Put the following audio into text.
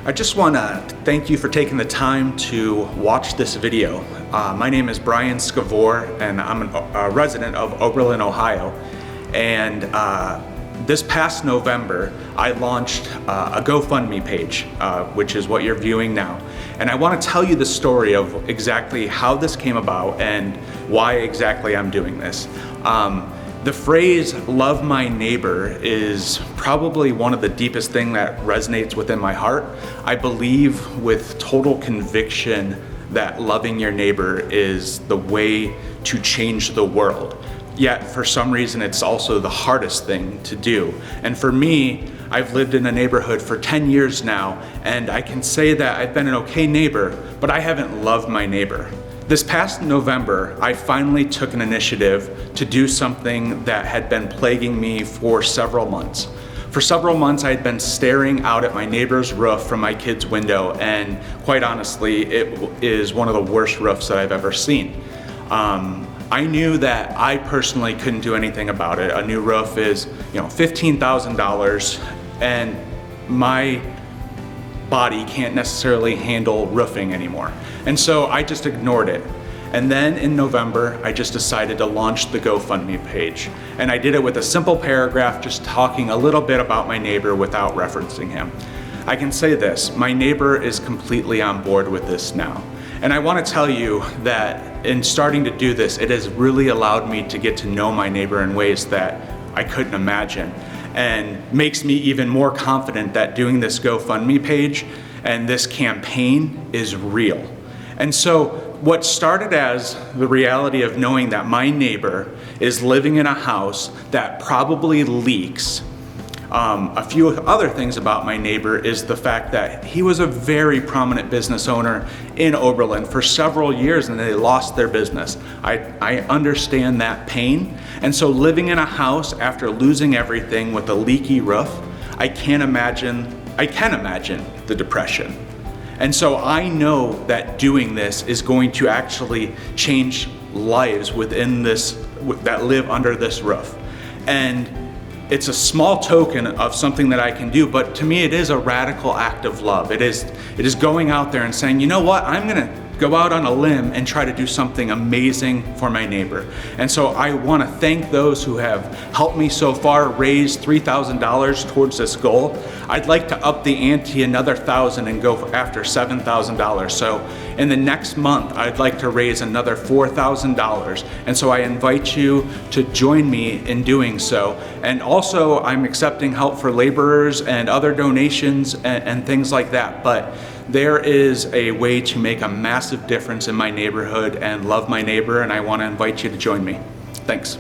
I just want to thank you for taking the time to watch this video. My name is Bryon and I'm a resident of Oberlin, Ohio. And this past November, I launched a GoFundMe page, which is what you're viewing now. And I want to tell you the story of exactly how this came about and why exactly I'm doing this. The phrase, love my neighbor, is probably one of the deepest things that resonates within my heart. I believe with total conviction that loving your neighbor is the way to change the world. Yet for some reason it's also the hardest thing to do. And for me, I've lived in a neighborhood for 10 years now, and I can say that I've been an okay neighbor, but I haven't loved my neighbor. This past November, I finally took an initiative to do something that had been plaguing me for several months. For several months, I had been staring out at my neighbor's roof from my kid's window, and quite honestly, it is one of the worst roofs that I've ever seen. I knew that I personally couldn't do anything about it. A new roof is, $15,000, and my body can't necessarily handle roofing anymore. And so I just ignored it. And then in November, I just decided to launch the GoFundMe page. And I did it with a simple paragraph, just talking a little bit about my neighbor without referencing him. I can say this, my neighbor is completely on board with this now. And I want to tell you that in starting to do this, it has really allowed me to get to know my neighbor in ways that I couldn't imagine, and makes me even more confident that doing this GoFundMe page and this campaign is real. And so what started as the reality of knowing that my neighbor is living in a house that probably leaks. A few other things about my neighbor is the fact that he was a very prominent business owner in Oberlin for several years, and they lost their business. I understand that pain. And so living in a house after losing everything with a leaky roof, I can imagine the depression. And so I know that doing this is going to actually change lives within this, that live under this roof. And it's a small token of something that I can do, but to me it is a radical act of love. It is going out there and saying, you know what, I'm gonna go out on a limb and try to do something amazing for my neighbor. And so I wanna thank those who have helped me so far raise $3,000 towards this goal. I'd like to up the ante another $1,000 and go after $7,000. So in the next month, I'd like to raise another $4,000. And so I invite you to join me in doing so. And also I'm accepting help for laborers and other donations and things like that. But there is a way to make a massive difference in my neighborhood and love my neighbor, and I want to invite you to join me. Thanks.